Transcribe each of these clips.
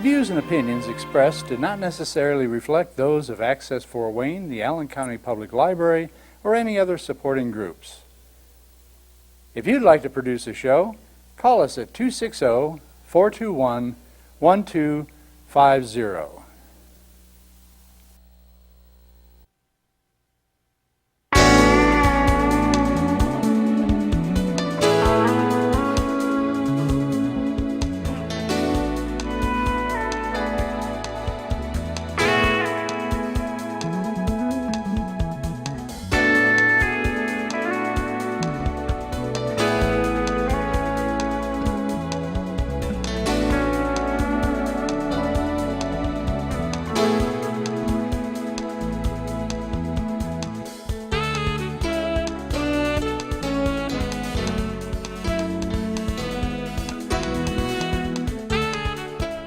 views and opinions expressed do not necessarily reflect those of Access Fort Wayne, the Allen County Public Library, or any other supporting groups. If you'd like to produce a show, call us at 260-421-1250.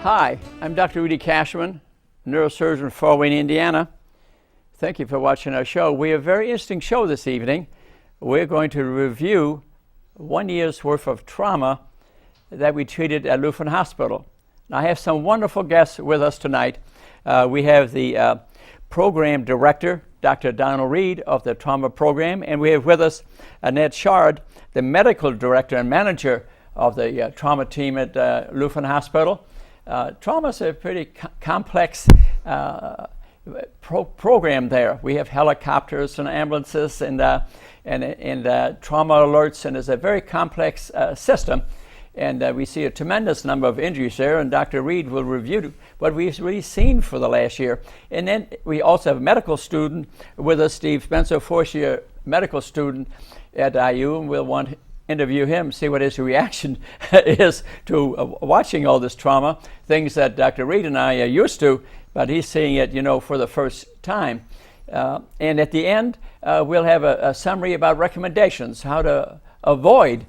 Hi, I'm Dr. Rudy Cashman, neurosurgeon from Fort Wayne, Indiana. Thank you for watching our show. We have a very interesting show this evening. We're going to review 1 year's worth of trauma that we treated at Lutheran Hospital. Now, I have some wonderful guests with us tonight. We have the program director, Dr. Donald Reed of the trauma program, and we have with us Annette Shard, the medical director and manager of the trauma team at Lutheran Hospital. Trauma is a pretty complex program there. We have helicopters and ambulances and trauma alerts, and it's a very complex system. And we see a tremendous number of injuries there, and Dr. Reed will review what we've really seen for the last year. And then we also have a medical student with us, Steve Spencer, fourth-year medical student at IU, and we'll want to interview him, see what his reaction is to watching all this trauma, things that Dr. Reed and I are used to, but he's seeing it, for the first time. And at the end, we'll have a summary about recommendations, how to avoid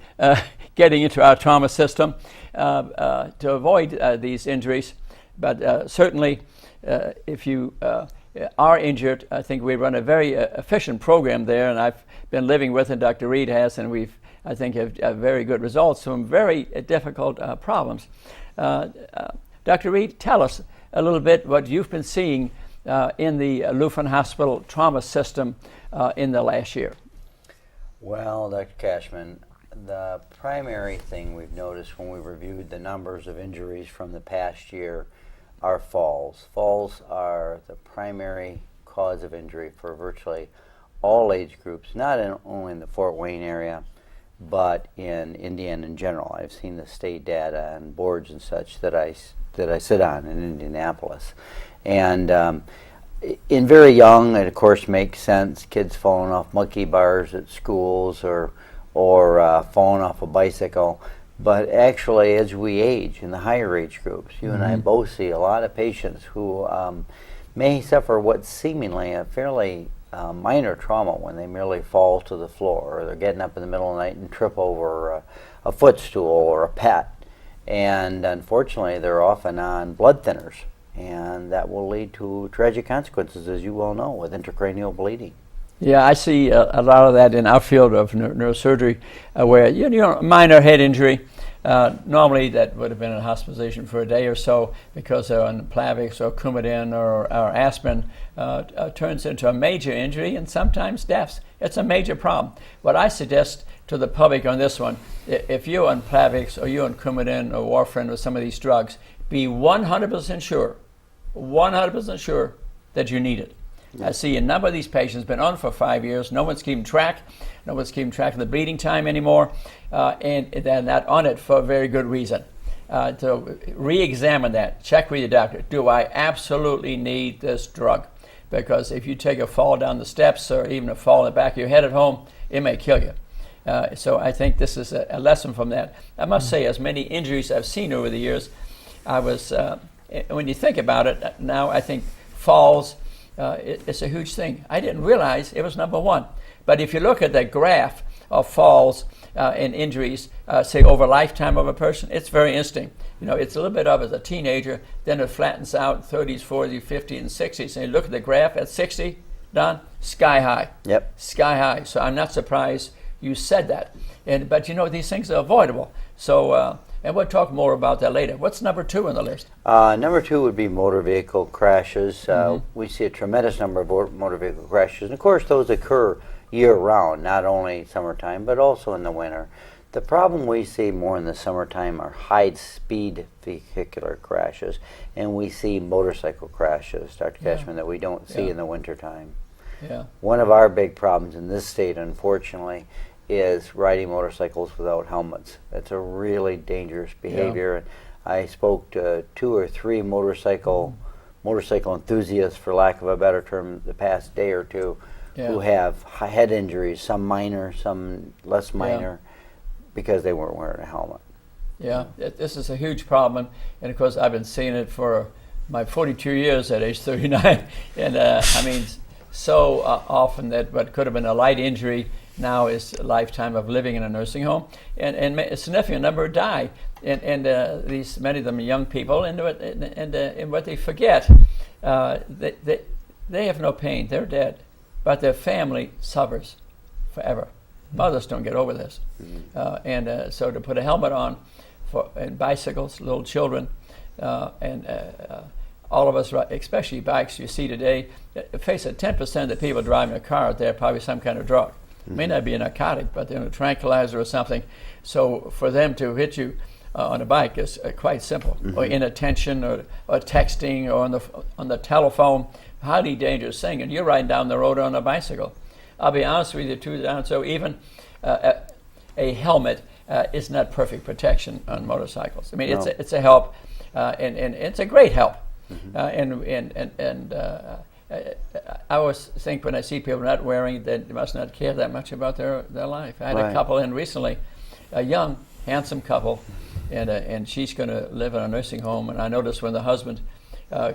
getting into our trauma system, to avoid these injuries. But certainly, if you are injured, I think we run a very efficient program there, and I've been living with it, Dr. Reed has, and we've I think have very good results from very difficult problems. Dr. Reed, tell us a little bit what you've been seeing in the Lutheran Hospital trauma system in the last year. Well, Dr. Cashman, the primary thing we've noticed when we reviewed the numbers of injuries from the past year are falls. Falls are the primary cause of injury for virtually all age groups, not only in the Fort Wayne area, but in Indiana in general. I've seen the state data and boards and such that I sit on in Indianapolis. And in very young, it of course makes sense, kids falling off monkey bars at schools or falling off a bicycle. But actually, as we age, in the higher age groups, you and I both see a lot of patients who may suffer what's seemingly a fairly minor trauma when they merely fall to the floor, or they're getting up in the middle of the night and trip over a footstool or a pet. And unfortunately, they're often on blood thinners, and that will lead to tragic consequences, as you well know, with intracranial bleeding. Yeah, I see a lot of that in our field of neurosurgery, where minor head injury, normally that would have been a hospitalization for a day or so because they're on Plavix or Coumadin or aspirin, turns into a major injury and sometimes deaths. It's a major problem. What I suggest to the public on this one, if you're on Plavix or you're on Coumadin or warfarin or some of these drugs, be 100% sure that you need it. I see a number of these patients been on for 5 years. No one's keeping track. No one's keeping track of the bleeding time anymore, and they're not on it for a very good reason. So re-examine that. Check with your doctor. Do I absolutely need this drug? Because if you take a fall down the steps or even a fall in the back of your head at home, it may kill you. So I think this is a lesson from that. I must say, as many injuries I've seen over the years, when you think about it now, I think falls, it's a huge thing. I didn't realize it was number one. But if you look at the graph of falls and injuries, say over a lifetime of a person, it's very interesting. It's a little bit of as a teenager, then it flattens out 30s, 40s, 50s, and 60s. And you look at the graph at 60, Don, sky high. Yep. Sky high. So I'm not surprised you said that. But these things are avoidable. So, and we'll talk more about that later. What's number 2 on the list? Number 2 would be motor vehicle crashes. We see a tremendous number of motor vehicle crashes. And of course, those occur year-round, not only summertime, but also in the winter. The problem we see more in the summertime are high-speed vehicular crashes, and we see motorcycle crashes, Dr. Cashman, that we don't see in the wintertime. Yeah. One of our big problems in this state, unfortunately, is riding motorcycles without helmets. That's a really dangerous behavior. And I spoke to 2 or 3 motorcycle enthusiasts, for lack of a better term, the past day or two, who have head injuries, some minor, some less minor, because they weren't wearing a helmet. Yeah, this is a huge problem, and of course I've been seeing it for my 42 years at age 39, and I mean, so often that what could have been a light injury now is a lifetime of living in a nursing home, and a significant number die, and these many of them are young people, and what they forget, they have no pain, they're dead, but their family suffers forever. Mothers don't get over this, so to put a helmet on and bicycles, little children, and all of us, especially bikes, you see today, face it, 10% of the people driving a car out there probably some kind of drug. It may not be a narcotic, but they're a tranquilizer or something. So for them to hit you on a bike is quite simple, or inattention, or texting, or on the telephone, highly dangerous thing. And you're riding down the road on a bicycle. I'll be honest with you too, Don. So even a helmet is not perfect protection on motorcycles. I mean, it's a help, and it's a great help. I always think when I see people not wearing it, that they must not care that much about their life. I had a couple in recently, a young, handsome couple, and she's going to live in a nursing home. And I noticed when the husband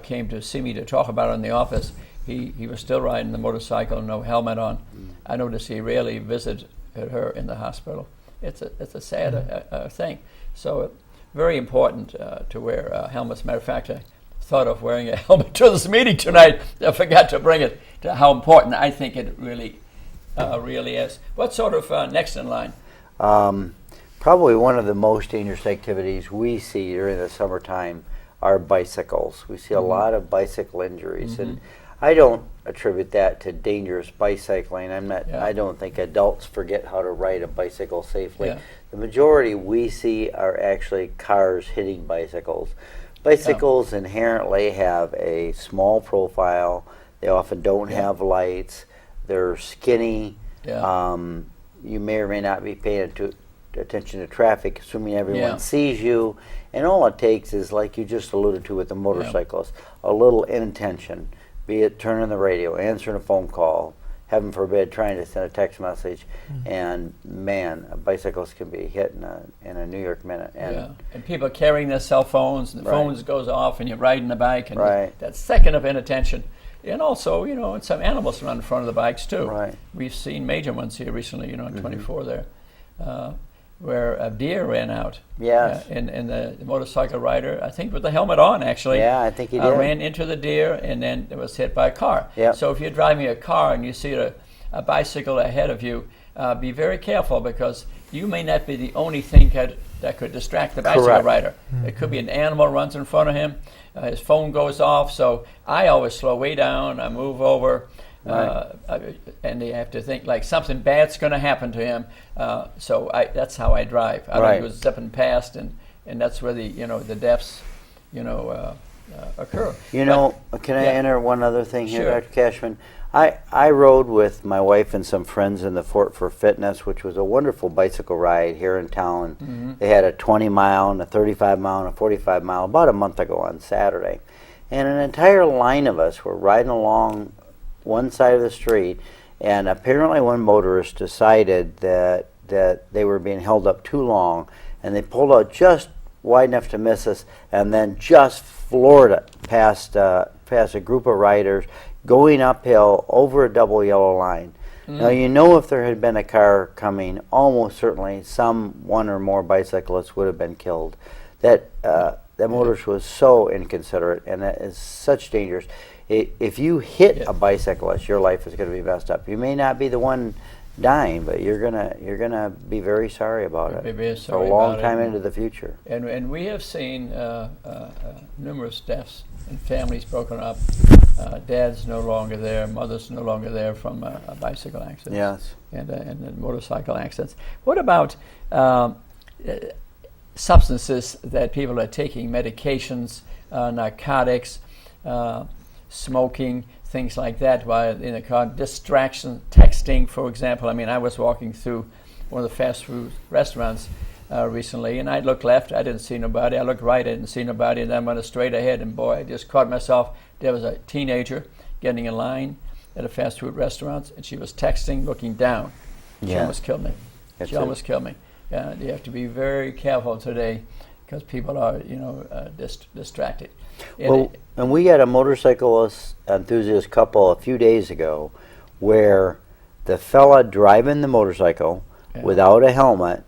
came to see me to talk about it in the office, he was still riding the motorcycle, no helmet on. I noticed he rarely visited her in the hospital. It's a sad thing. So very important to wear helmets. Matter of fact, I thought of wearing a helmet to this meeting tonight. I forgot to bring it, to how important I think it really is. What sort of next in line? Probably one of the most dangerous activities we see during the summertime are bicycles. We see a lot of bicycle injuries, and I don't attribute that to dangerous bicycling. I don't think adults forget how to ride a bicycle safely. The majority we see are actually cars hitting bicycles. Bicycles inherently have a small profile. They often don't have lights. They're skinny. You may or may not be paying attention to traffic, assuming everyone sees you. And all it takes is, like you just alluded to with the motorcyclist, a little inattention, be it turning the radio, answering a phone call, heaven forbid, trying to send a text message, and man, bicycles can be hit in a New York minute. And people carrying their cell phones, and the phones goes off, and you're riding the bike, and that second of inattention. And also, and some animals run in front of the bikes too. We've seen major ones here recently, on 24 there, where a deer ran out. And the motorcycle rider, I think with the helmet on actually, I think he did. Ran into the deer and then it was hit by a car. So if you're driving a car and you see a bicycle ahead of you, be very careful, because you may not be the only thing that could distract the bicycle rider. It could be an animal runs in front of him, his phone goes off, so I always slow way down, I move over, and they have to think like something bad's going to happen to him. So that's how I drive. I don't go zipping past, and that's where the deaths, occur. Can I enter one other thing here, Dr. Cashman? I rode with my wife and some friends in the Fort for Fitness, which was a wonderful bicycle ride here in town. They had a 20-mile and a 35-mile and a 45-mile about a month ago on Saturday. And an entire line of us were riding along one side of the street, and apparently one motorist decided that they were being held up too long, and they pulled out just wide enough to miss us, and then just floored it past a group of riders going uphill over a double yellow line. Now, if there had been a car coming, almost certainly one or more bicyclists would have been killed. That motorist was so inconsiderate, and that is such dangerous. If you hit a bicyclist, your life is going to be messed up. You may not be the one dying, but you're gonna be very sorry about it Be very for sorry a long about it. time into the future. And we have seen numerous deaths and families broken up. Dad's no longer there, mother's no longer there from bicycle accidents. Yes. And motorcycle accidents. What about substances that people are taking, medications, narcotics, smoking, things like that while in a car, distraction, texting, for example. I mean, I was walking through one of the fast food restaurants recently, and I looked left, I didn't see nobody. I looked right, I didn't see nobody, and then went straight ahead, and boy, I just caught myself. There was a teenager getting in line at a fast food restaurant, and she was texting, looking down. She Yeah. almost killed me. That's She it. almost killed me. You have to be very careful today because people are, distracted. And we had a motorcyclist enthusiast couple a few days ago where the fella driving the motorcycle without a helmet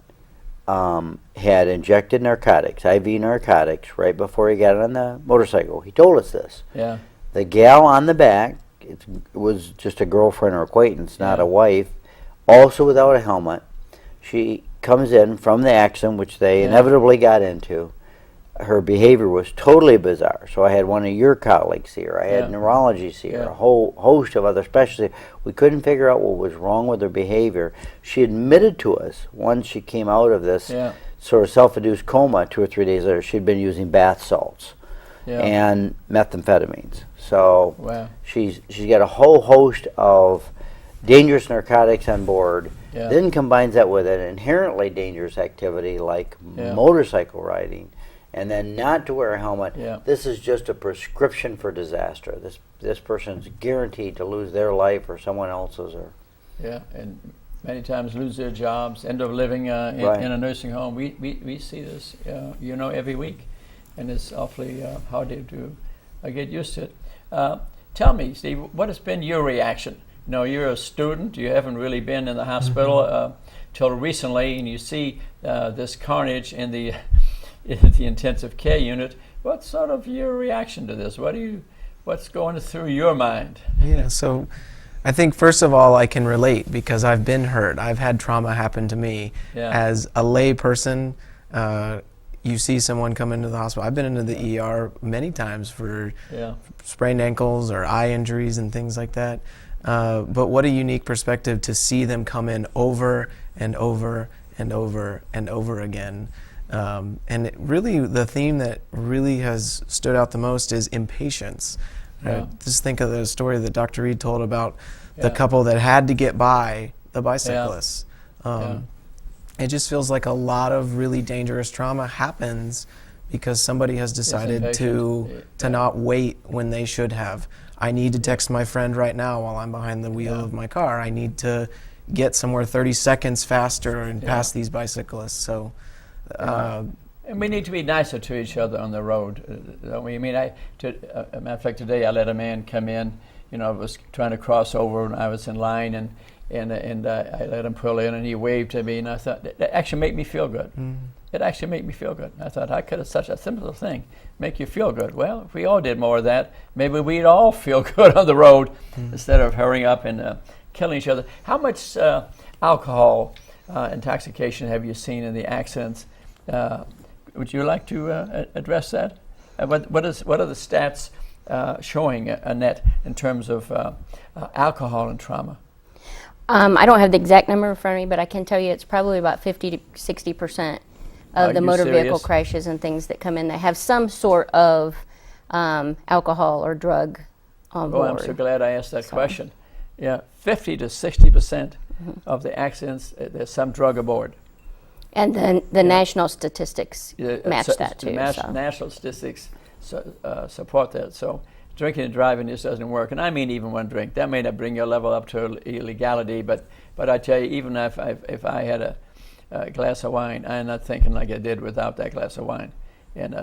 had injected narcotics, IV narcotics, right before he got on the motorcycle. He told us this. Yeah. The gal on the back, it was just a girlfriend or acquaintance, not Yeah. a wife, also without a helmet. She comes in from the accident, which they inevitably got into. Her behavior was totally bizarre. So I had one of your colleagues see her. I had neurology see her, a whole host of other specialties. We couldn't figure out what was wrong with her behavior. She admitted to us once she came out of this sort of self-induced coma 2 or 3 days later, she'd been using bath salts and methamphetamines. So she's got a whole host of dangerous narcotics on board, then combines that with an inherently dangerous activity like motorcycle riding, and then not to wear a helmet. This is just a prescription for disaster. This person's guaranteed to lose their life or someone else's. And many times lose their jobs, end up living in a nursing home. We see this, every week, and it's awfully hard to get used to it. Tell me, Steve, what has been your reaction? You're a student. You haven't really been in the hospital till recently, and you see this carnage in the intensive care unit. What's sort of your reaction to this? What's going through your mind? Yeah, so I think first of all I can relate because I've been hurt. I've had trauma happen to me. As a lay person, you see someone come into the hospital. I've been into the ER many times for sprained ankles or eye injuries and things like that. But what a unique perspective to see them come in over and over and over and over again. And the theme that really has stood out the most is impatience. Just think of the story that Dr. Reed told about the couple that had to get by the bicyclists. It just feels like a lot of really dangerous trauma happens because somebody has decided to not wait when they should have. I need to text my friend right now while I'm behind the wheel of my car. I need to get somewhere 30 seconds faster and pass these bicyclists. So, and we need to be nicer to each other on the road, don't we? I mean, a matter of fact, today I let a man come in. I was trying to cross over, and I was in line, and I let him pull in, and he waved to me, and I thought that actually made me feel good. It actually made me feel good. I thought, how could such a simple thing make you feel good? Well, if we all did more of that, maybe we'd all feel good on the road instead of hurrying up and killing each other. How much alcohol intoxication have you seen in the accidents? Would you like to address that? What are the stats showing, Annette, in terms of alcohol and trauma? I don't have the exact number in front of me, but I can tell you it's probably about 50 to 60% of the motor vehicle crashes and things that come in that have some sort of alcohol or drug on board. Oh, I'm so glad I asked that question. 50 to 60% of the accidents, there's some drug aboard. And then the national statistics match that too. National statistics support that. So drinking and driving just doesn't work. And I mean even one drink. That may not bring your level up to illegality, but I tell you, even if I had a glass of wine, I'm not thinking like I did without that glass of wine. And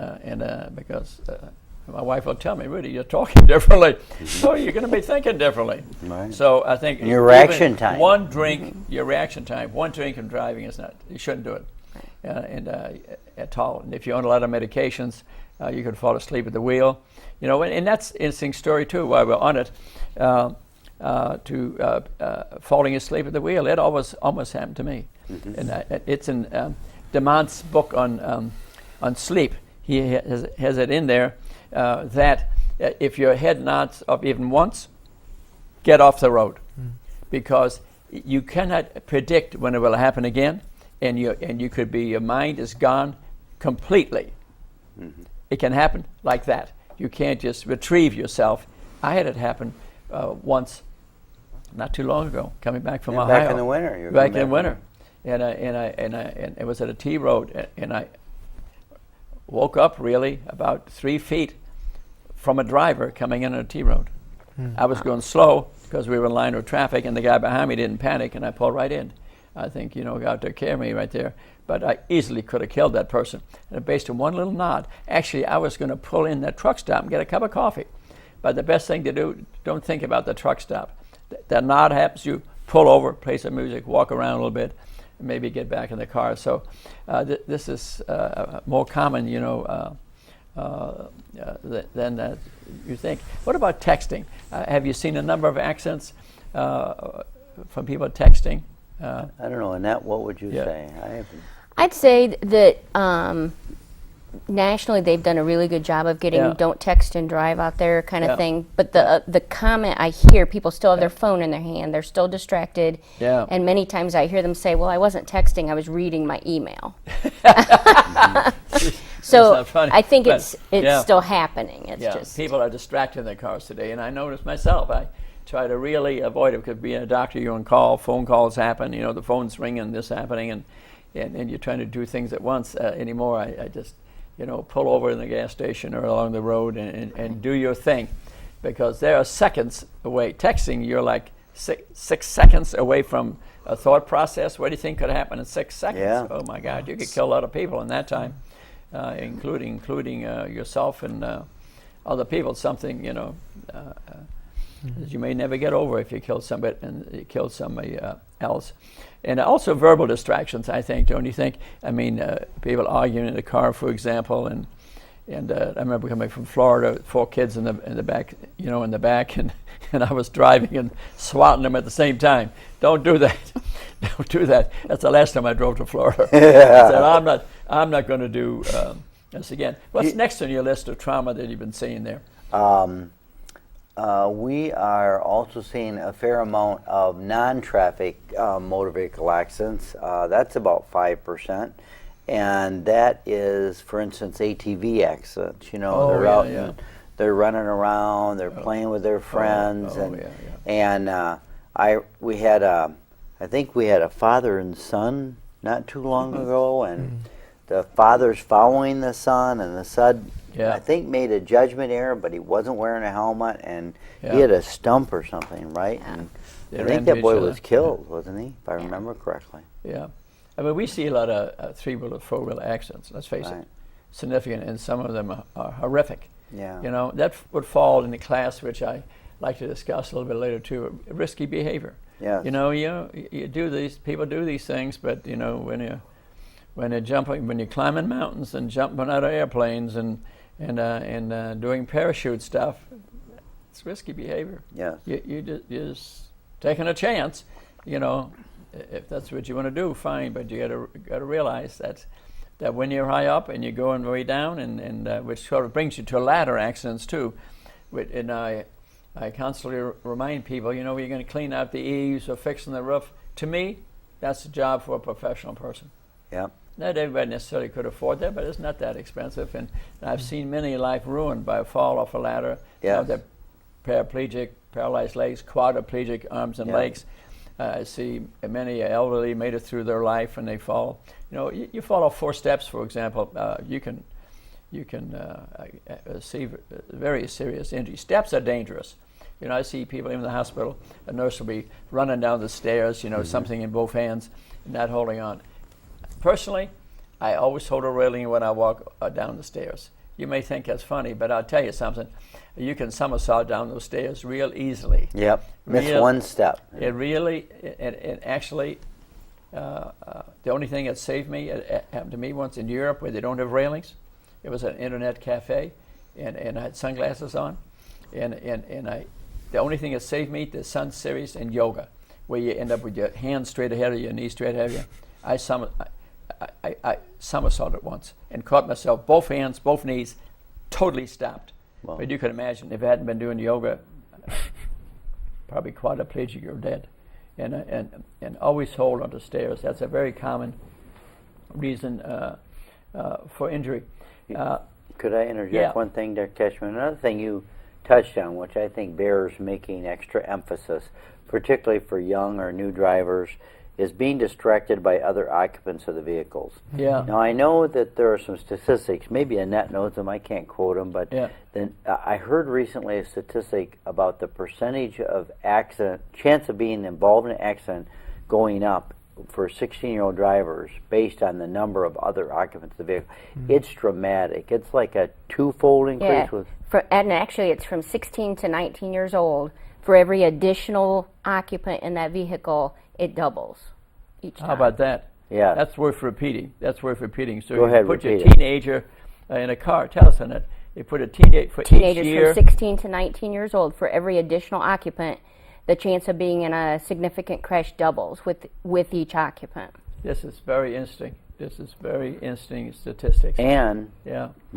because my wife will tell me, Rudy, you're talking differently. So you're going to be thinking differently. Right. So I think your reaction time. One drink, your reaction time. One drink and driving is not. You shouldn't do it, at all. And if you're on a lot of medications, you could fall asleep at the wheel. And that's an interesting story too. While we're on it, to falling asleep at the wheel. It almost happened to me. And it's in DeMont's book on sleep. He has it in there that if your head nods up even once, get off the road, because you cannot predict when it will happen again, and you could be, your mind is gone completely. It can happen like that. You can't just retrieve yourself. I had it happen once, not too long ago, coming back from Ohio. Back in the winter. Back in the winter, and it was at a T road, and I woke up really about 3 feet from a driver coming in on a T road. I was going slow because we were in line with traffic, and the guy behind me didn't panic, and I pulled right in. I think, God took care of me right there. But I easily could have killed that person. And based on one little nod, actually, I was going to pull in that truck stop and get a cup of coffee. But the best thing to do, don't think about the truck stop. That nod happens, you pull over, play some music, walk around a little bit, and maybe get back in the car. So this is more common, than you think. What about texting? Have you seen a number of accidents from people texting? I don't know, Annette, what would you say? I haven't. I'd say that nationally they've done a really good job of getting don't text and drive out there kind of thing. But the comment I hear, people still have their phone in their hand. They're still distracted. Yeah. And many times I hear them say, well, I wasn't texting, I was reading my email. So I think it's still happening. It's just people are distracted in their cars today, and I notice myself. I try to really avoid it, because being a doctor, you're on call, phone calls happen, the phone's ringing, this happening, and you're trying to do things at once. Anymore, I just pull over in the gas station or along the road and do your thing, because there are seconds away. Texting, you're like six seconds away from a thought process. What do you think could happen in 6 seconds? Yeah. Oh my God, you could kill a lot of people in that time, including yourself and other people. Something that you may never get over if you kill somebody and you kill somebody else. And also verbal distractions, I think, don't you think? I mean, people arguing in the car, for example, and I remember coming from Florida, 4 kids in the back, and I was driving and swatting them at the same time. Don't do that. Don't do that. That's the last time I drove to Florida. I said, I'm not going to do this again. What's next on your list of trauma that you've been seeing there? We are also seeing a fair amount of non-traffic motor vehicle accidents. That's about 5%. And that is, for instance, ATV accidents. They're out and they're running around, they're playing with their friends. I think we had a father and son not too long ago, and the father's following the son, and the son, I think, made a judgment error, but he wasn't wearing a helmet, and he had a stump or something, right? And I think that boy was killed, wasn't he, if I remember correctly? Yeah. I mean, we see a lot of 3-wheeler, 4-wheeler accidents, let's face it, significant, and some of them are horrific. Yeah. That would fall in the class which I like to discuss a little bit later too, risky behavior. Yeah. You do these, people do these things, but when you're jumping, when you're climbing mountains and jumping out of airplanes and doing parachute stuff, it's risky behavior. Yeah. You're just taking a chance, if that's what you want to do, fine, but you got to realize that when you're high up and you're going way down, and which sort of brings you to ladder accidents too. And I constantly remind people, you're going to clean out the eaves or fixing the roof. To me, that's a job for a professional person. Yeah. Not everybody necessarily could afford that, but it's not that expensive. And I've seen many life ruined by a fall off a ladder. Yes. They're paraplegic, paralyzed legs, quadriplegic arms and legs. I see many elderly made it through their life and they fall. You fall off 4 steps, for example, you can see very serious injury. Steps are dangerous. I see people in the hospital, a nurse will be running down the stairs, something in both hands, not holding on. Personally, I always hold a railing when I walk down the stairs. You may think that's funny, but I'll tell you something. You can somersault down those stairs real easily. Yep. Miss one step. It really, and actually, the only thing that saved me, it happened to me once in Europe where they don't have railings. It was an internet cafe, and I had sunglasses on, and The only thing that saved me, the Sun Series and yoga, where you end up with your hands straight ahead of you, your knees straight ahead of you. I somersaulted once and caught myself, both hands, both knees, totally stopped. Wow. But you could imagine, if I hadn't been doing yoga, probably quadriplegic or dead. And always hold on the stairs. That's a very common reason for injury. Could I interject one thing, Dr. Cashman? Another thing you touched on, which I think bears making extra emphasis, particularly for young or new drivers, is being distracted by other occupants of the vehicles. Yeah. Now, I know that there are some statistics. Maybe Annette knows them. I can't quote them. But then I heard recently a statistic about the percentage of chance of being involved in an accident going up for 16-year-old drivers based on the number of other occupants of the vehicle. It's dramatic. It's like a twofold increase. And actually, it's from 16 to 19 years old. For every additional occupant in that vehicle, it doubles each time. How about that? Yeah. That's worth repeating. So Go ahead, put your repeat it. teenager in a car. Tell us on it. You put a teenager for Teenagers each year. from 16 to 19 years old, for every additional occupant, the chance of being in a significant crash doubles with each occupant. This is very interesting. This is very interesting statistics. And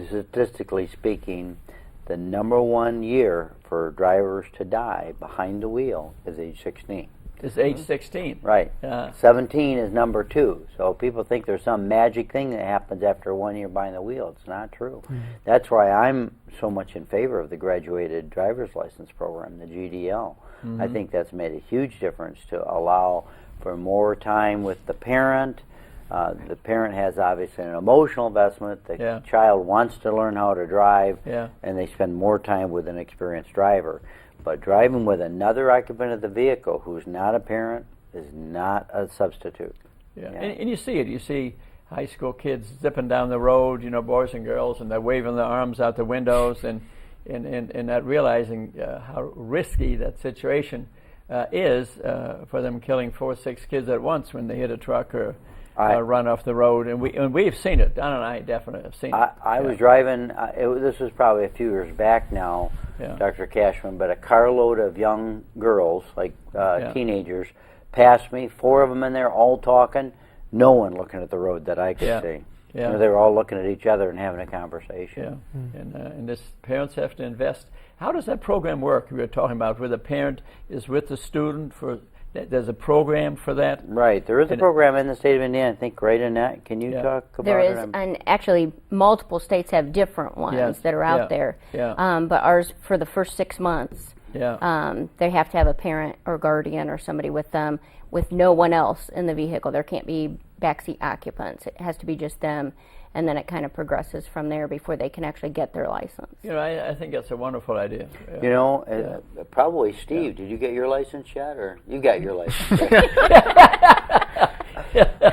statistically speaking, the number one year for drivers to die behind the wheel is age 16. It's age 16. Right. 17 is number 2. So people think there's some magic thing that happens after 1 year behind the wheel. It's not true. That's why I'm so much in favor of the graduated driver's license program, the GDL. I think that's made a huge difference to allow for more time with the parent. The parent has obviously an emotional investment. The child wants to learn how to drive, and they spend more time with an experienced driver. But driving with another occupant of the vehicle who's not a parent is not a substitute. And you see it. You see high school kids zipping down the road, boys and girls, and they're waving their arms out the windows and not realizing how risky that situation is for them killing 4 or 6 kids at once when they hit a truck or run off the road. And we've seen it. Don and I definitely have seen it. I was driving, this was probably a few years back now, Dr. Cashman, but a carload of young girls, like teenagers, passed me, 4 of them in there, all talking, no one looking at the road that I could see. They were all looking at each other and having a conversation. And this parents have to invest. How does that program work we were talking about, where the parent is with the student for... There's a program for that? Right. There is a program in the state of Indiana, I think, right, Annette? Can you talk about it? There is, and actually multiple states have different ones that are out there. But ours, for the first 6 months, they have to have a parent or guardian or somebody with them, with no one else in the vehicle. There can't be backseat occupants. It has to be just them. And then it kind of progresses from there before they can actually get their license. I think that's a wonderful idea. Probably Steve. Did you get your license yet, or you got your license?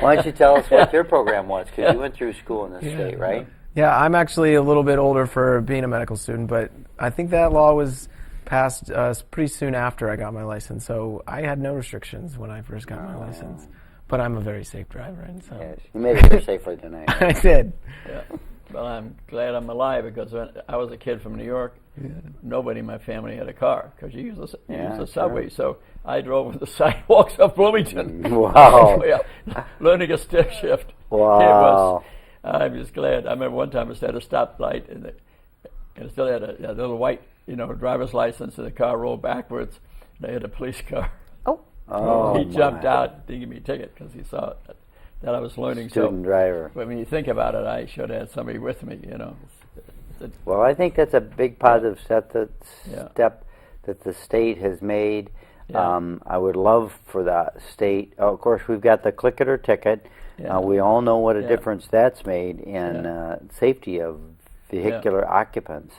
Why don't you tell us what your program was? Because you went through school in the state, right? Yeah, I'm actually a little bit older for being a medical student, but I think that law was passed pretty soon after I got my license, so I had no restrictions when I first got my license. But I'm a very safe driver, and so yes, you made it here safely tonight. I did. Well, I'm glad I'm alive, because when I was a kid from New York, nobody in my family had a car because you use the subway. So I drove on the sidewalks of Bloomington. Wow. Learning a stick shift. Wow. I'm just glad. I remember one time I was at a stoplight and I still had a little white, driver's license, and the car rolled backwards. They had a police car. Oh, he jumped out, didn't give me a ticket because he saw that I was learning. Student driver. But when you think about it, I should have had somebody with me, Well, I think that's a big positive step that the state has made. I would love for the state. Of course, we've got the click it or ticket. We all know what a difference that's made in safety of vehicular occupants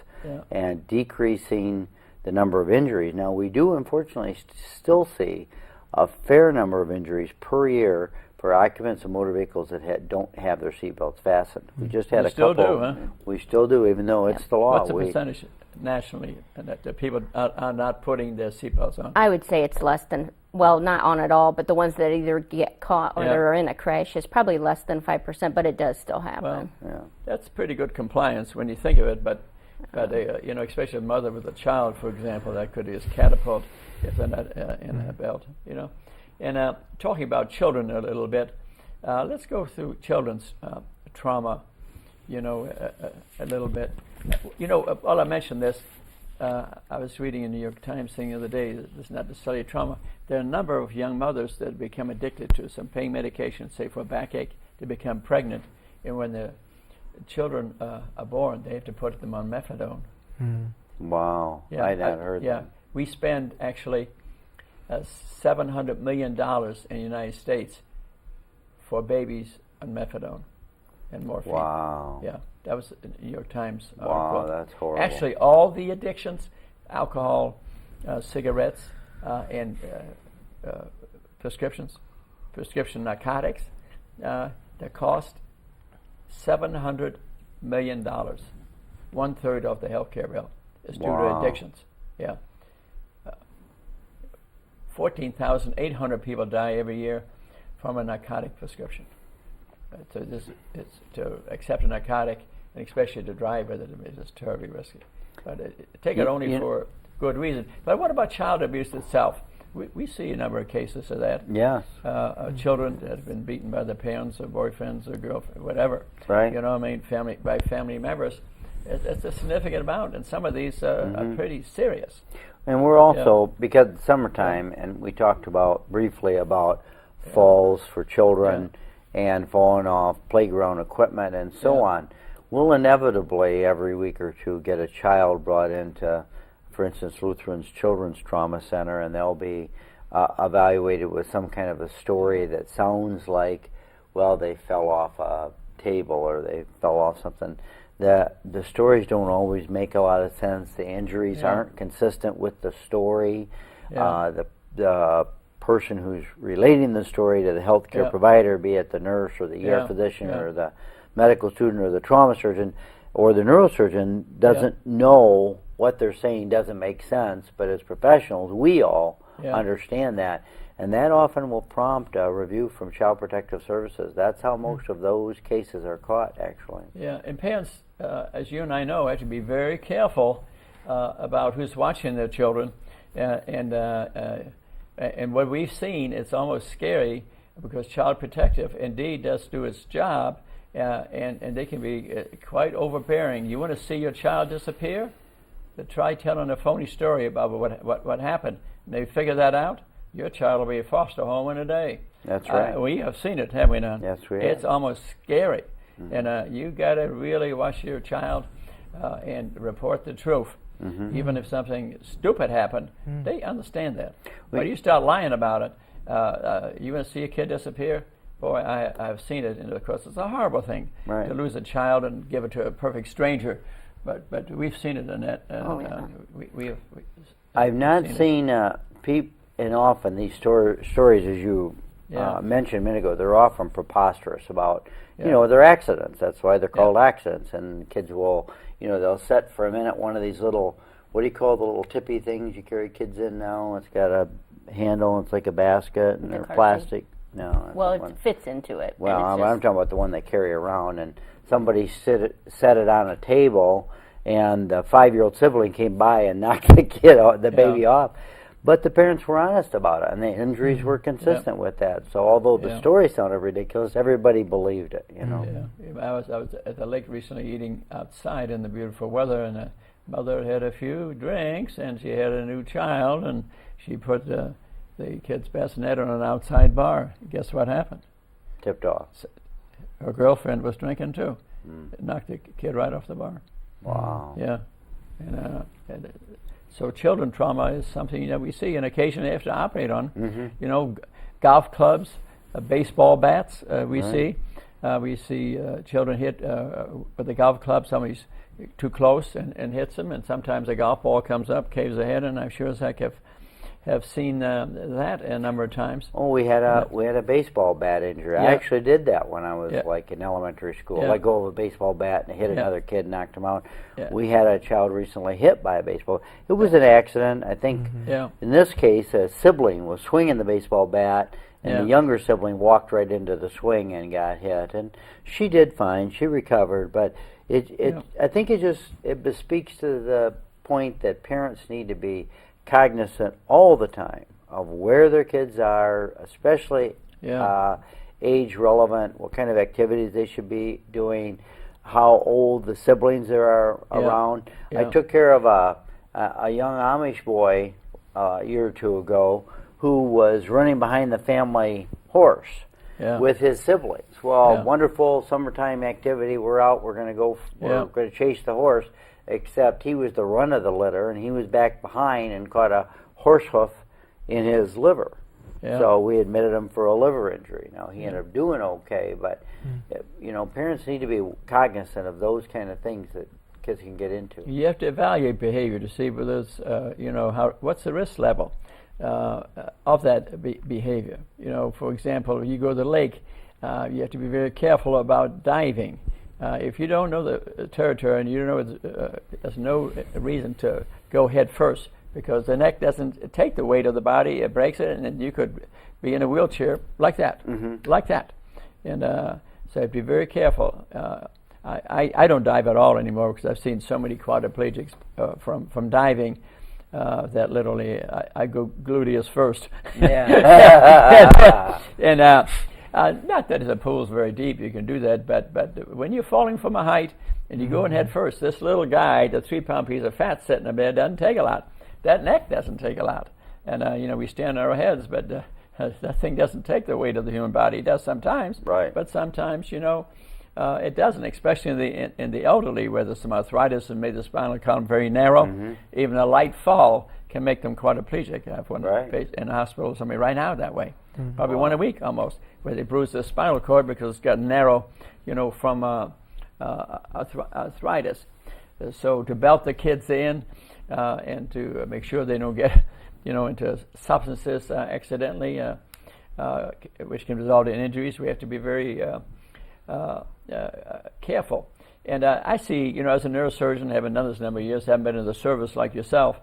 and decreasing the number of injuries. Now, we do unfortunately still see a fair number of injuries per year for occupants of motor vehicles that don't have their seatbelts fastened. We just had a couple. We still do, huh? We still do, even though it's the law. What's the percentage nationally that the people are not putting their seatbelts on? I would say it's less than, not on at all, but the ones that either get caught or they're in a crash is probably less than 5%, but it does still happen. Well, that's pretty good compliance when you think of it, but But you know, especially a mother with a child, for example, that could just catapult if they're not in that belt. You know, and talking about children a little bit, let's go through children's trauma. You know, a little bit. You know, while I mentioned this, I was reading in the New York Times thing the other day. It's not necessarily trauma. There are a number of young mothers that become addicted to some pain medication, say for a backache, to become pregnant, and when the children are born, they have to put them on methadone. Wow, Yeah, I had heard yeah, that. we spend actually $700 million in the United States for babies on methadone and morphine. Wow. Yeah, that was a New York Times Wow, article. that's horrible. Actually, all the addictions, alcohol, cigarettes, and prescription narcotics, that cost $700 million. 1/3 of the healthcare bill is due to Wow. addictions. Yeah. 14,800 people die every year from a narcotic prescription. So it's to accept a narcotic, and especially to drive with it, is terribly risky. But take it only for good reason. But what about child abuse itself? We see a number of cases of that. Yes. Children that have been beaten by their parents or boyfriends or girlfriends, whatever. Right. You know what I mean? By family members. It's a significant amount, and some of these are pretty serious. And we're also, because it's summertime, and we talked briefly about falls for children and falling off playground equipment and so on. We'll inevitably, every week or two, get a child brought into, for instance, Lutheran's Children's Trauma Center, and they'll be evaluated with some kind of a story that sounds like, well, they fell off a table or they fell off something. The stories don't always make a lot of sense. The injuries aren't consistent with the story. The person who's relating the story to the healthcare provider, be it the nurse or the ER physician or the medical student or the trauma surgeon or the neurosurgeon, doesn't know what they're saying, doesn't make sense. But as professionals, we all understand that. And that often will prompt a review from Child Protective Services. That's how most of those cases are caught, actually. Yeah, and parents, as you and I know, have to be very careful about who's watching their children. And what we've seen, it's almost scary, because Child Protective indeed does do its job, and they can be quite overbearing. You want to see your child disappear? Try telling a phony story about what happened. And they figure that out, your child will be a foster home in a day. That's right. We have seen it, have we not? Yes, we have. It's almost scary. And you got to really watch your child and report the truth. Even if something stupid happened, they understand that. But you start lying about it, you want to see a kid disappear? Boy, I've seen it, and of course it's a horrible thing to lose a child and give it to a perfect stranger. But we've seen it in that. I've not seen and often these stories, as you mentioned a minute ago, they're often preposterous about, you know, they're accidents. That's why they're called accidents. And kids will, you know, they'll set for a minute one of these little, what do you call the little tippy things you carry kids in now? It's got a handle, it's like a basket, and they're plastic. No. Well, it fits into it. Well, I'm talking about the one they carry around, and somebody set it on a table, and the 5-year-old sibling came by and knocked the kid out, the baby off. But the parents were honest about it, and the injuries were consistent with that. So although the story sounded ridiculous, everybody believed it, you know. Yeah. I was at the lake recently eating outside in the beautiful weather, and the mother had a few drinks, and she had a new child, and she put the kid's bassinet on an outside bar. Guess what happened? Tipped off. Her girlfriend was drinking too. It knocked the kid right off the bar. Wow. Yeah. And so children trauma is something that we see, and occasionally have to operate on. You know, golf clubs, baseball bats. We see children hit with a golf club. Somebody's too close and hits them, and sometimes a golf ball comes up, caves ahead, and I'm sure as heck have seen that a number of times. Oh, we had a baseball bat injury. I actually did that when I was like in elementary school. Let go of a baseball bat and hit another kid and knocked him out. We had a child recently hit by a baseball. It was an accident. I think in this case, a sibling was swinging the baseball bat, And the younger sibling walked right into the swing and got hit. And she did fine. She recovered. But I think it bespeaks to the point that parents need to be cognizant all the time of where their kids are, especially age relevant, what kind of activities they should be doing, how old the siblings there are around. I took care of a young Amish boy a year or two ago who was running behind the family horse with his siblings. Well, wonderful summertime activity. We're out. We're going to chase the horse. Except he was the run of the litter, and he was back behind and caught a horse hoof in his liver. So we admitted him for a liver injury. Now he ended up doing okay, but parents need to be cognizant of those kind of things that kids can get into. You have to evaluate behavior to see whether it's, what's the risk level of that behavior. For example, you go to the lake, you have to be very careful about diving. If you don't know the territory and you don't know, there's no reason to go head first, because the neck doesn't take the weight of the body, it breaks it, and then you could be in a wheelchair like that. And so you have to be very careful. I don't dive at all anymore because I've seen so many quadriplegics from diving that literally I go gluteus first. Not that the pool's very deep, you can do that, but when you're falling from a height and you go in head first, this little guy, the 3-pound piece of fat sitting in bed, doesn't take a lot. That neck doesn't take a lot. And, we stand on our heads, but that thing doesn't take the weight of the human body. It does sometimes, but sometimes, it doesn't, especially in the elderly, where there's some arthritis and made the spinal column very narrow. Even a light fall can make them quadriplegic. I have one in the hospital, somebody right now that way. Probably one a week almost, where they bruise the spinal cord because it's got narrow, from arthritis. So to belt the kids in and to make sure they don't get, into substances accidentally, which can result in injuries, we have to be very careful. And I see, as a neurosurgeon, having done this a number of years, haven't been in the service like yourself,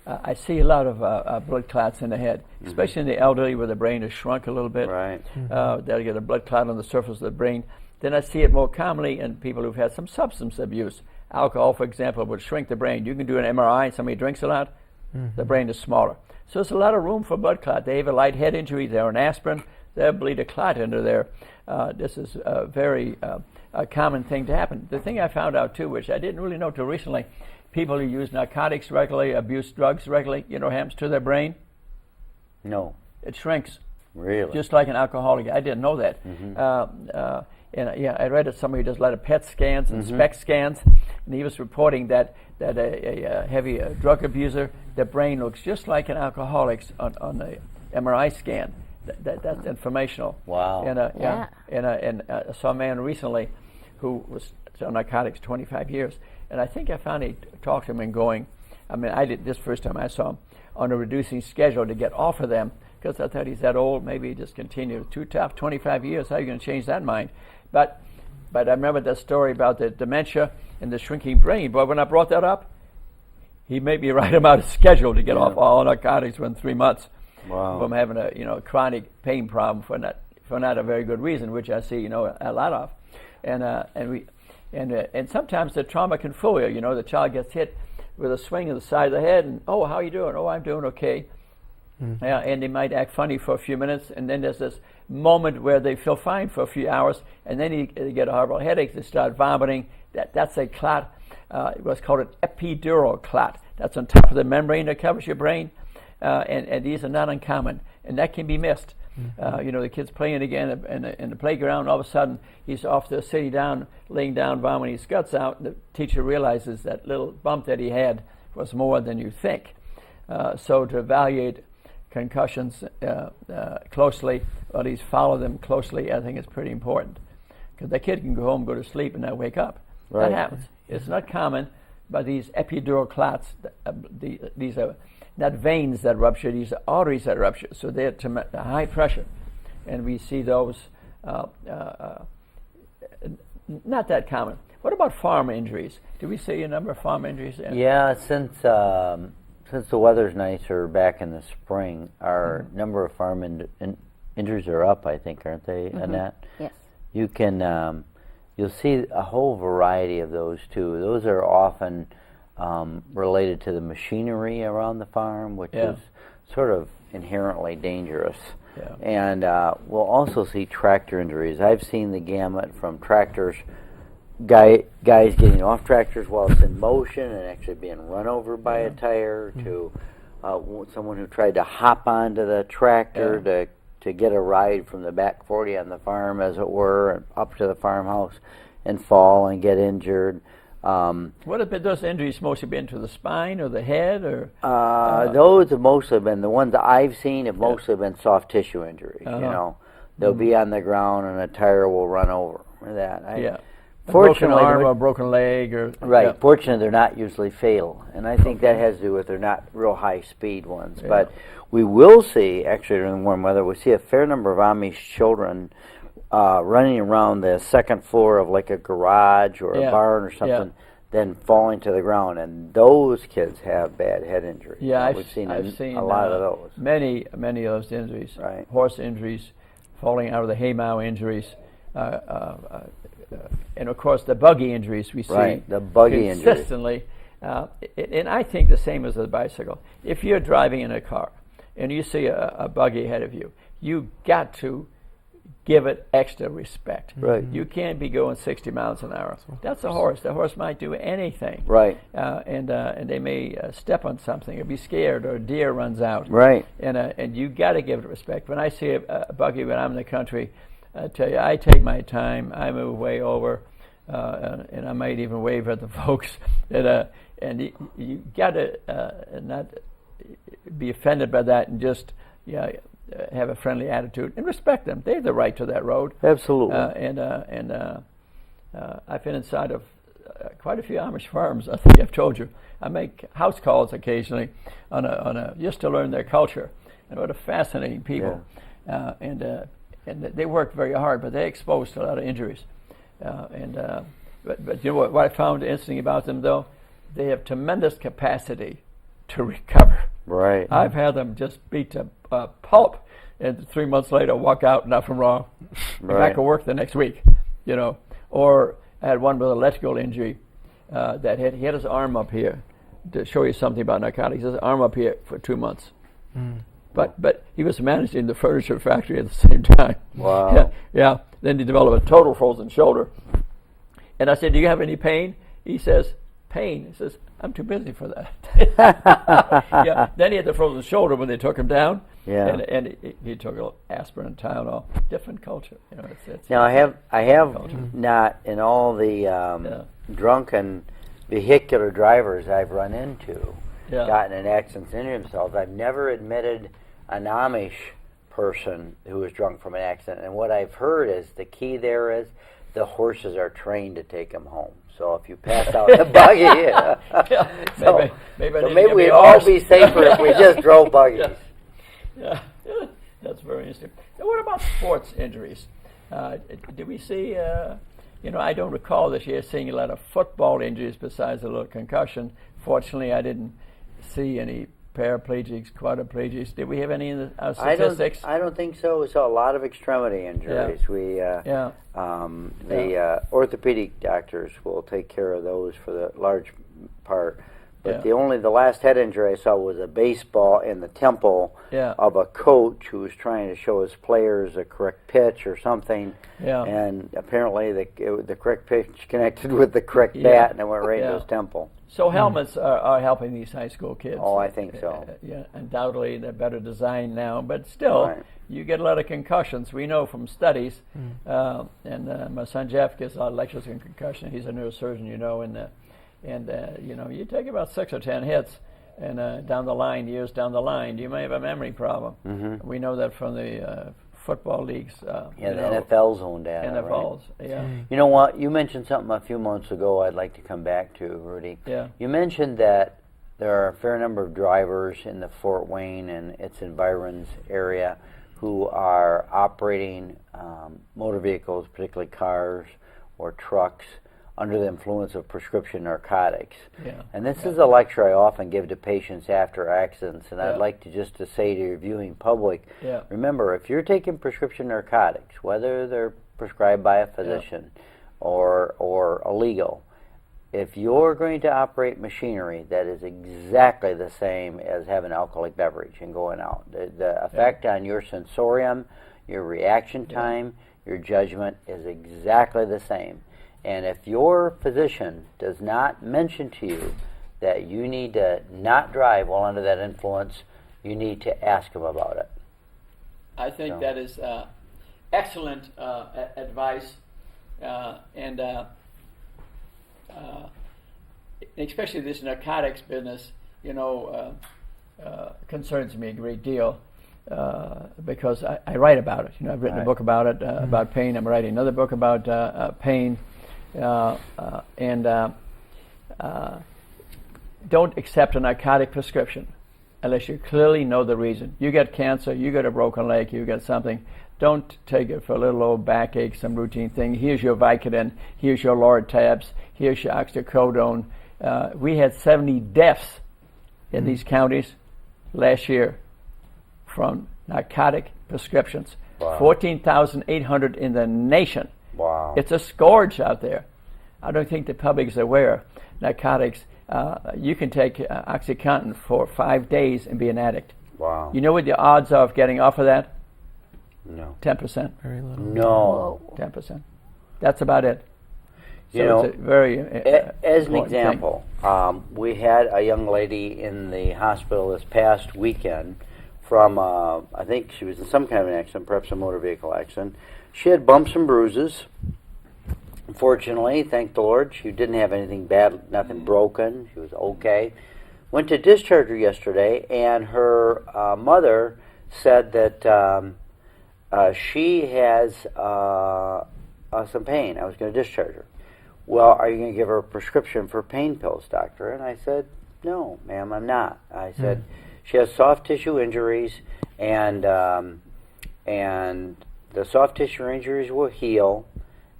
I see a lot of blood clots in the head, especially in the elderly where the brain is shrunk a little bit. They'll get a blood clot on the surface of the brain. Then I see it more commonly in people who've had some substance abuse. Alcohol, for example, would shrink the brain. You can do an MRI, somebody drinks a lot, the brain is smaller. So there's a lot of room for blood clot. They have a light head injury, they're on aspirin, they'll bleed a clot into there. This is a very common thing to happen. The thing I found out too, which I didn't really know till recently, people who use narcotics regularly, abuse drugs regularly, what happens to their brain? No. It shrinks. Really? Just like an alcoholic. I didn't know that. I read that somebody who does a lot of PET scans and SPECT scans, and he was reporting that a heavy drug abuser, their brain looks just like an alcoholic's on the MRI scan. That's informational. Wow. And I saw a man recently who was on narcotics 25 years, and I think I finally talked to him and going, I did this first time I saw him, on a reducing schedule to get off of them, because I thought he's that old, maybe he just continue. Too tough, 25 years, how are you going to change that mind? But I remember that story about the dementia and the shrinking brain. But when I brought that up, he made me write him out a schedule to get off all narcotics within 3 months from having a chronic pain problem for not a very good reason, which I see a lot of, and sometimes the trauma can fool you. The child gets hit with a swing of the side of the head, and how are you doing? Oh, I'm doing okay. And they might act funny for a few minutes, and then there's this moment where they feel fine for a few hours, and then they get a horrible headache, they start vomiting. That's a clot, what's called an epidural clot. That's on top of the membrane that covers your brain, and these are not uncommon, and that can be missed. The kid's playing again in the playground, all of a sudden he's off there sitting down, laying down, vomiting his guts out, and the teacher realizes that little bump that he had was more than you think. So to evaluate concussions closely, or at least follow them closely, I think is pretty important. Because the kid can go home, go to sleep, and not wake up. That happens. It's not common, but these epidural clots, these are not veins that rupture, these are arteries that rupture. So they're to high pressure. And we see those not that common. What about farm injuries? Do we see a number of farm injuries? Yeah, since since the weather's nicer back in the spring, our number of farm injuries are up, I think, aren't they, Annette? Yes. You can, you'll see a whole variety of those too. Those are often related to the machinery around the farm, which is sort of inherently dangerous. Yeah. And we'll also see tractor injuries. I've seen the gamut from tractors, guys getting off tractors while it's in motion and actually being run over by a tire, to someone who tried to hop onto the tractor to get a ride from the back 40 on the farm, as it were, and up to the farmhouse and fall and get injured. What have those injuries mostly been, to the spine or the head, or? Those have mostly been, the ones that I've seen have mostly been soft tissue injuries. You know, they'll be on the ground and a tire will run over that. A broken arm or a broken leg, or Fortunately, they're not usually fatal, and I think that has to do with they're not real high speed ones. But we will see, actually, during the warm weather, we see a fair number of Amish children running around the second floor of like a garage or a barn or something, then falling to the ground, and those kids have bad head injuries. Yeah, we've seen a lot of those. Many of those injuries. Right. Horse injuries, falling out of the haymow injuries, and of course the buggy injuries we see. Right, the buggy injuries. Consistently. And I think the same as a bicycle. If you're driving in a car and you see a buggy ahead of you, you got to give it extra respect. Right. You can't be going 60 miles an hour. That's a horse. The horse might do anything. Right. And they may step on something or be scared, or a deer runs out. Right. And you got to give it respect. When I see a buggy when I'm in the country, I tell you, I take my time. I move way over, and I might even wave at the folks. And you got to not be offended by that, and just have a friendly attitude and respect them. They have the right to that road. Absolutely. I've been inside of quite a few Amish farms. I think I've told you. I make house calls occasionally on a just to learn their culture. And what a fascinating people. Yeah. And they work very hard, but they're exposed to a lot of injuries. But you know what I found interesting about them, though? They have tremendous capacity to recover. Right. I've had them just beat to pulp, and 3 months later walk out, nothing wrong. Back to work the next week, you know. Or I had one with an electrical injury that he had his arm up here, to show you something about narcotics. His arm up here for 2 months. But he was managing the furniture factory at the same time. Wow. Yeah. Then he developed a total frozen shoulder. And I said, "Do you have any pain?" He says, "Pain?" He says, "I'm too busy for that." Then he had the frozen shoulder when they took him down. Yeah. And he took aspirin and Tylenol. Different culture. You know, now I have not, in all the drunken vehicular drivers I've run into, gotten in accidents and injured themselves. I've never admitted an Amish person who was drunk from an accident. And what I've heard is the key there is the horses are trained to take them home. So if you pass out in a buggy, maybe we'd all be safer if we just drove buggies. Yeah, that's very interesting. And what about sports injuries? Did we see, I don't recall this year seeing a lot of football injuries besides a little concussion. Fortunately, I didn't see any paraplegics, quadriplegics. Did we have any in the statistics? I don't think so. We saw a lot the extremity injuries. The orthopedic doctors will take care of those for the large part. But the last head injury I saw was a baseball in the temple of a coach who was trying to show his players a correct pitch or something. Yeah. And apparently the correct pitch connected with the correct bat, and it went right into his temple. So helmets are helping these high school kids. Oh, I think so. Undoubtedly they're better designed now, but still, you get a lot of concussions. We know from studies, and my son Jeff gives a lot of lectures on concussion. He's a neurosurgeon, you take about 6 or 10 hits, and years down the line, you may have a memory problem. Mm-hmm. We know that from the football leagues. The NFL's own data. NFL's, right? You know what? You mentioned something a few months ago I'd like to come back to, Rudy. Yeah. You mentioned that there are a fair number of drivers in the Fort Wayne and its environs area who are operating motor vehicles, particularly cars or trucks, under the influence of prescription narcotics. Yeah. And this is a lecture I often give to patients after accidents, and Yeah. I'd like to say to your viewing public, Yeah. remember, if you're taking prescription narcotics, whether they're prescribed by a physician or illegal, if you're going to operate machinery that is exactly the same as having an alcoholic beverage and going out, the effect on your sensorium, your reaction time, your judgment is exactly the same. And if your physician does not mention to you that you need to not drive while under that influence, you need to ask them about it. I think that is excellent advice, and especially this narcotics business, concerns me a great deal because I write about it. I've written a book about it, about pain. I'm writing another book about pain, and don't accept a narcotic prescription unless you clearly know the reason. You get cancer, you get a broken leg, you get something. Don't take it for a little old backache, some routine thing. Here's your Vicodin, here's your Lortabs, here's your oxycodone. We had 70 deaths in these counties last year from narcotic prescriptions. Wow. 14,800 in the nation. Wow. It's a scourge out there. I don't think the public is aware. Narcotics, you can take OxyContin for 5 days and be an addict. Wow. You know what the odds are of getting off of that? No. 10%. Very little. No. 10%. That's about it. So You know, it's a very as an important thing. example, we had a young lady in the hospital this past weekend from, I think she was in some kind of an accident, perhaps a motor vehicle accident. She had bumps and bruises. Unfortunately, thank the Lord, she didn't have anything bad, nothing broken. She was okay. Went to discharge her yesterday, and her mother said that she has some pain. I was going to discharge her. Well, are you going to give her a prescription for pain pills, doctor? And I said, no, ma'am, I'm not. I said, she has soft tissue injuries, and the soft tissue injuries will heal,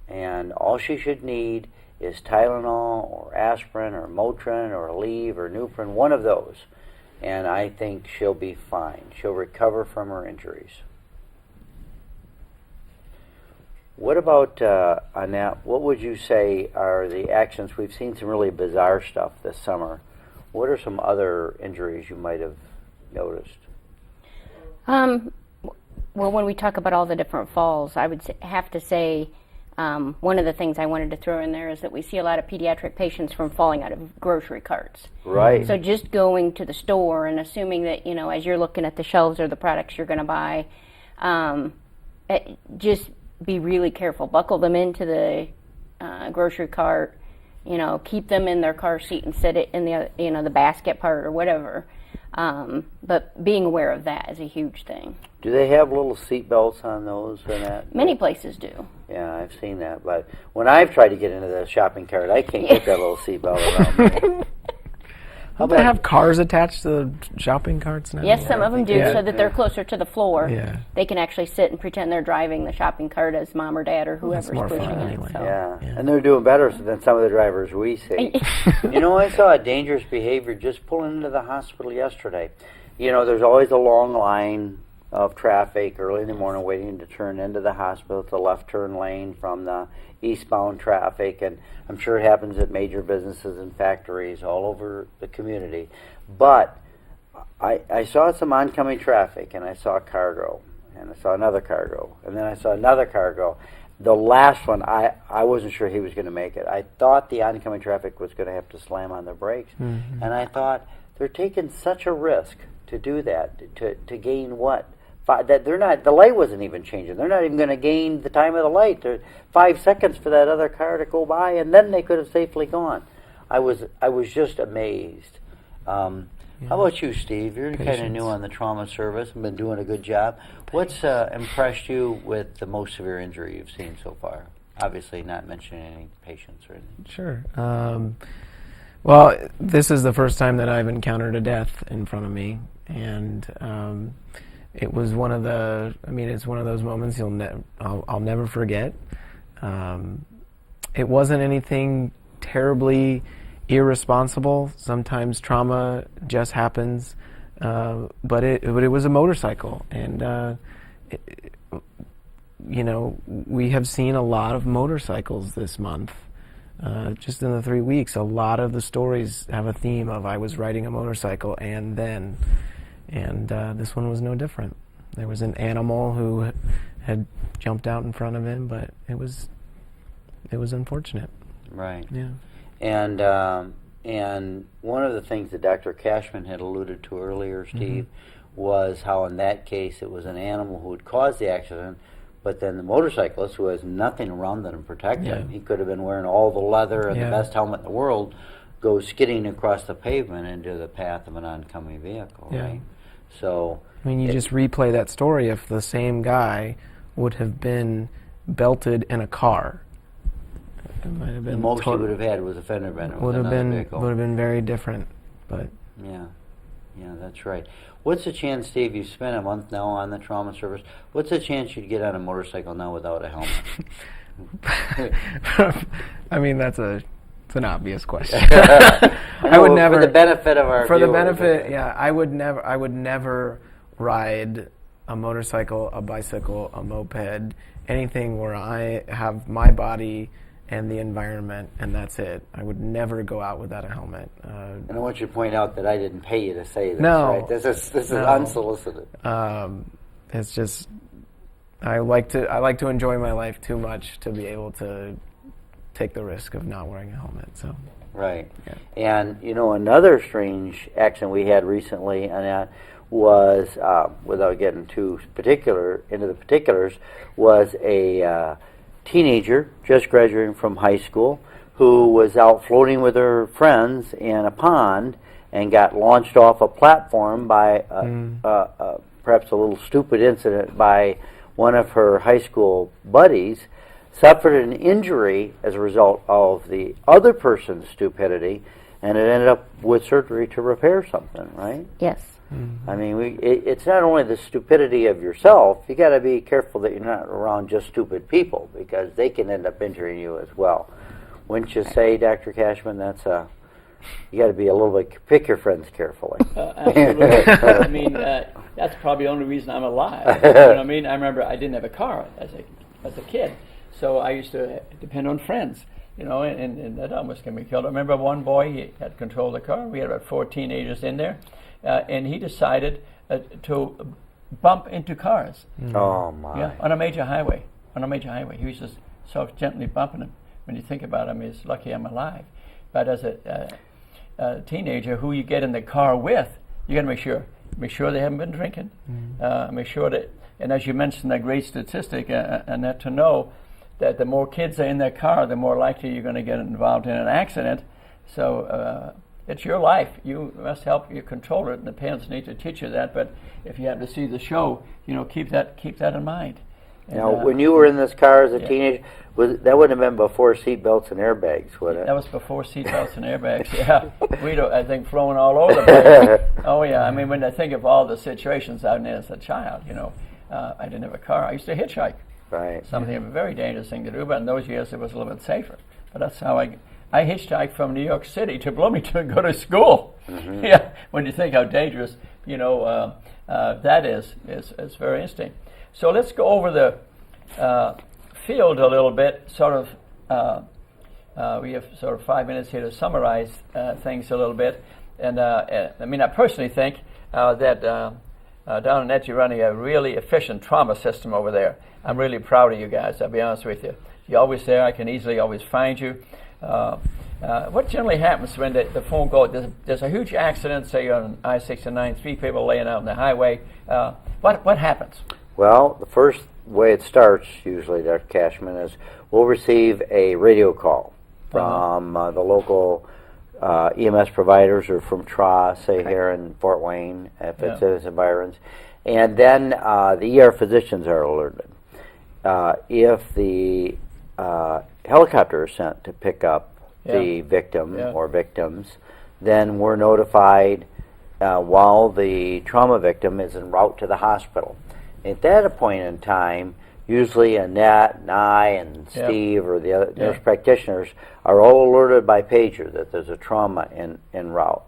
and all she should need is Tylenol or aspirin or Motrin or Aleve or Nuprin, one of those. And I think she'll be fine. She'll recover from her injuries. What about, Annette, what would you say are the actions? We've seen some really bizarre stuff this summer. What are some other injuries you might have noticed? Well, when we talk about all the different falls, I would have to say one of the things I wanted to throw in there is that we see a lot of pediatric patients from falling out of grocery carts. Right. So just going to the store and assuming that, as you're looking at the shelves or the products you're going to buy, just be really careful. Buckle them into the grocery cart, keep them in their car seat and set it in the basket part or whatever. But being aware of that is a huge thing. Do they have little seat belts on those or that? Many places do. Yeah, I've seen that. But when I've tried to get into the shopping cart, I can't get that little seat belt around me. Don't they have cars attached to the shopping carts now? Yes, some of them do, Yeah. so that they're closer to the floor. Yeah. They can actually sit and pretend they're driving the shopping cart as mom or dad or whoever's more pushing fun it. anyway. So. Yeah, and they're doing better than some of the drivers we see. I saw a dangerous behavior just pulling into the hospital yesterday. There's always a long line of traffic early in the morning waiting to turn into the hospital. It's a left turn lane from the eastbound traffic, and I'm sure it happens at major businesses and factories all over the community. But I saw some oncoming traffic, and I saw a cargo, and I saw another cargo, and then I saw another cargo. The last one, I wasn't sure he was going to make it. I thought the oncoming traffic was going to have to slam on their brakes, and I thought, they're taking such a risk to do that, to gain what? That they're not. The light wasn't even changing. They're not even going to gain the time of the light. There's 5 seconds for that other car to go by, and then they could have safely gone. I was just amazed. How about you, Steve? You're kind of new on the trauma service and been doing a good job. What's impressed you with the most severe injury you've seen so far? Obviously, not mentioning any patients or anything. Sure. Well, this is the first time that I've encountered a death in front of me, and it was one of it's one of those moments I'll never forget. And it wasn't anything terribly irresponsible. Sometimes trauma just happens, but it was a motorcycle, and we have seen a lot of motorcycles this month. Just in the 3 weeks, a lot of the stories have a theme of I was riding a motorcycle and this one was no different. There was an animal who had jumped out in front of him, but it was unfortunate. Right. Yeah. And one of the things that Dr. Cashman had alluded to earlier, Steve, was how in that case it was an animal who had caused the accident, but then the motorcyclist, who has nothing around them to protect him, he could have been wearing all the leather and the best helmet in the world, goes skidding across the pavement into the path of an oncoming vehicle, right? So, I mean, you just replay that story. If the same guy would have been belted in a car, it might have been the most he would have had was a fender bender. Would have been very different, but yeah, that's right. What's the chance, Steve? You spent a month now on the trauma service. What's the chance you'd get on a motorcycle now without a helmet? I mean, it's an obvious question. I would never, for the benefit of our for viewers, the benefit. Yeah, I would never ride a motorcycle, a bicycle, a moped, anything where I have my body and the environment, and that's it. I would never go out without a helmet. And I want you to point out that I didn't pay you to say this. No, right? This is unsolicited. It's just I like to enjoy my life too much to be able to take the risk of not wearing a helmet. So. Right. Yeah. And another strange accident we had recently, and that was, without getting too into the particulars, was a teenager just graduating from high school who was out floating with her friends in a pond and got launched off a platform by perhaps a little stupid incident by one of her high school buddies, suffered an injury as a result of the other person's stupidity, and it ended up with surgery to repair something, right? Yes. I mean, it's not only the stupidity of yourself. You got to be careful that you're not around just stupid people, because they can end up injuring you as well. Wouldn't you say, Dr. Cashman? You got to be a little bit, pick your friends carefully. Absolutely. I mean, that's probably the only reason I'm alive. You know what I mean? I remember I didn't have a car as a kid, so I used to depend on friends. And that almost got me killed. I remember one boy, he had control of the car. We had about 4 teenagers in there. And he decided to bump into cars. Oh my! Yeah, on a major highway. He was just sort of gently bumping them. When you think about him, he's lucky I'm alive. But as a teenager, who you get in the car with, you got to make sure they haven't been drinking. Make sure that, and as you mentioned, that great statistic, and that to know that the more kids are in their car, the more likely you're going to get involved in an accident. So. It's your life. You must help you control it, and the parents need to teach you that. But if you happen to see the show, keep that in mind. And, now, when you were in this car as a teenager, that wouldn't have been before seatbelts and airbags, would it? That was before seatbelts and airbags. Yeah, we'd I think flown all over the place. Oh yeah, I mean when I think of all the situations I was in as a child, I didn't have a car. I used to hitchhike. Right. Something a very dangerous thing to do, but in those years it was a little bit safer. But that's how I hitchhiked from New York City to Bloomington and go to school. Yeah, when you think how dangerous, that is, it's very interesting. So let's go over the field a little bit. We have sort of 5 minutes here to summarize things a little bit. And I personally think that down in Net, you're running a really efficient trauma system over there. I'm really proud of you guys, I'll be honest with you. You're always there. I can easily always find you. What generally happens when the phone call, there's a huge accident, say on I-69, 3 people laying out on the highway. What happens? Well, the first way it starts, usually, Dr. Cashman, is we'll receive a radio call from the local EMS providers or from TRA, say here in Fort Wayne, if it's in Byron's. And then the ER physicians are alerted. If the helicopter is sent to pick up the victim or victims, then we're notified while the trauma victim is en route to the hospital. At that point in time, usually Annette and I and Steve or the other nurse practitioners are all alerted by pager that there's a trauma en route.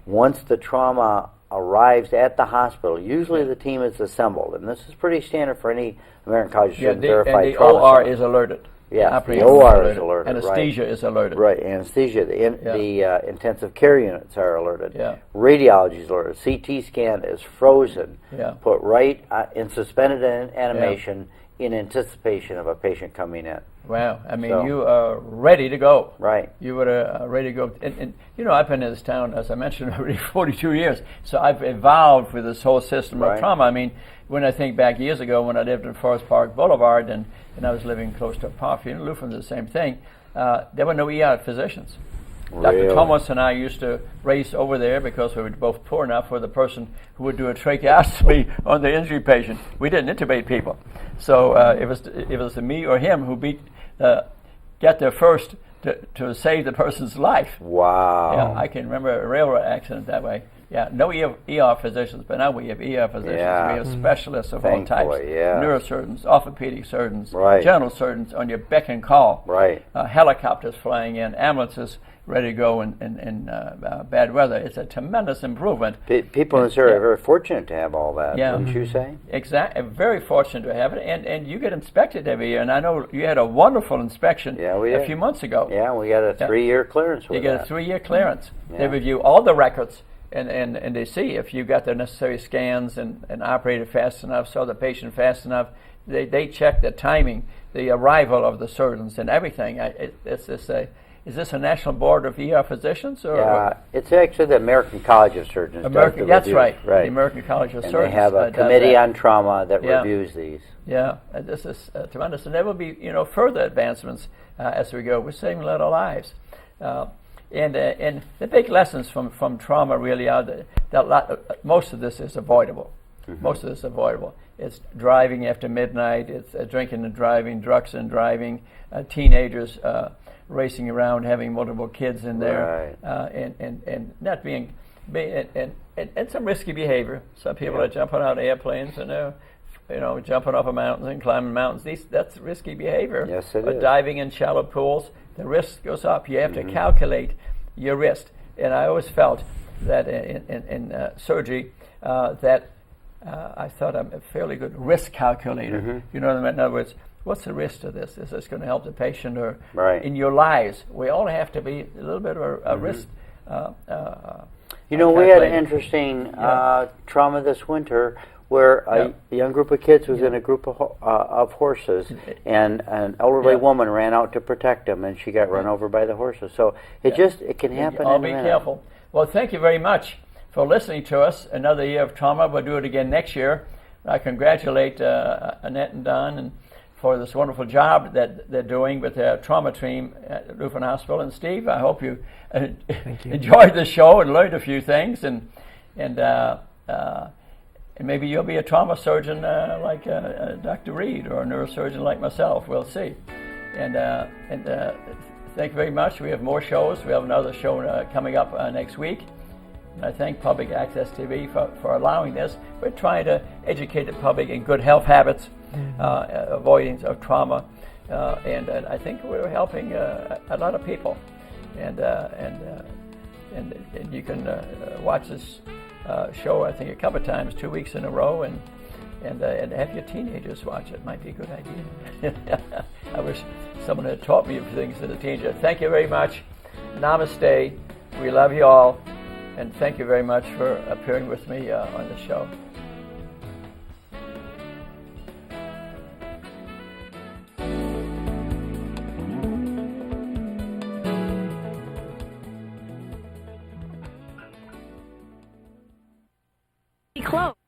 Once the trauma arrives at the hospital, usually the team is assembled, and this is pretty standard for any American College of Surgeons verified trauma. And the OR is alerted. Yeah, the OR is alerted. Anesthesia is alerted. Right, anesthesia. The intensive care units are alerted. Yeah. Radiology is alerted. CT scan is frozen, put right in suspended animation in anticipation of a patient coming in. Wow, I mean, you are ready to go. Right. You were ready to go. And, you know, I've been in this town, as I mentioned, already 42 years, so I've evolved with this whole system of trauma. I mean, when I think back years ago when I lived in Forest Park Boulevard and I was living close to Parkview, Lutheran, the same thing, there were no ER physicians. Really? Dr. Thomas and I used to race over there because we were both poor enough for the person who would do a tracheostomy on the injury patient. We didn't intubate people. So it was me or him who get there first to save the person's life. Wow. Yeah, I can remember a railroad accident that way. Yeah, no ER physicians, but now we have ER physicians. Yeah. We have specialists of all types. Yeah. Neurosurgeons, orthopedic surgeons, Right. general surgeons on your beck and call. Right. Helicopters flying in, ambulances ready to go in bad weather. It's a tremendous improvement. People in this area are very fortunate to have all that, wouldn't you say? Exactly. Very fortunate to have it. And you get inspected every year. And I know you had a wonderful inspection a few months ago. Yeah, we got a 3-year clearance with You get that. a 3-year clearance. They review all the records. And they see if you got the necessary scans and operated fast enough, saw the patient fast enough. They check the timing, the arrival of the surgeons and everything. Is this a national board of ER physicians? Or it's actually the American College of Surgeons. That's right. The American College of Surgeons. And they have a committee on trauma that reviews these. Yeah, this is tremendous. And there will be further advancements as we go. We're saving a lot of lives. And the big lessons from trauma really are that most of this is avoidable. Mm-hmm. Most of this is avoidable. It's driving after midnight. It's drinking and driving, drugs and driving, teenagers racing around, having multiple kids in there, and not being and some risky behavior. Some people are jumping out of airplanes and jumping off of mountains and climbing mountains. That's risky behavior. Yes, it is. Diving in shallow pools, the risk goes up. You have to calculate your risk. And I always felt that in surgery that I thought I'm a fairly good risk calculator. Mm-hmm. You know what I mean? In other words, what's the risk to this? Is this going to help the patient or in your lives? We all have to be a little bit of a risk. We had an interesting trauma this winter where a young group of kids was in a group of horses, and an elderly woman ran out to protect them, and she got run over by the horses. So it can happen in a minute. Be careful. Well, thank you very much for listening to us. Another year of trauma. We'll do it again next year. I congratulate Annette and Don and for this wonderful job that they're doing with their trauma team at Lutheran Hospital. And Steve, I hope you enjoyed the show and learned a few things, and maybe you'll be a trauma surgeon like Dr. Reed, or a neurosurgeon like myself. We'll see. And thank you very much. We have more shows. We have another show coming up next week. And I thank Public Access TV for allowing this. We're trying to educate the public in good health habits, avoidance of trauma, and I think we're helping a lot of people. And you can watch this show, I think, a couple of times, 2 weeks in a row, and have your teenagers watch it. Might be a good idea. I wish someone had taught me things as a teenager. Thank you very much. Namaste. We love you all. And thank you very much for appearing with me on the show. Close.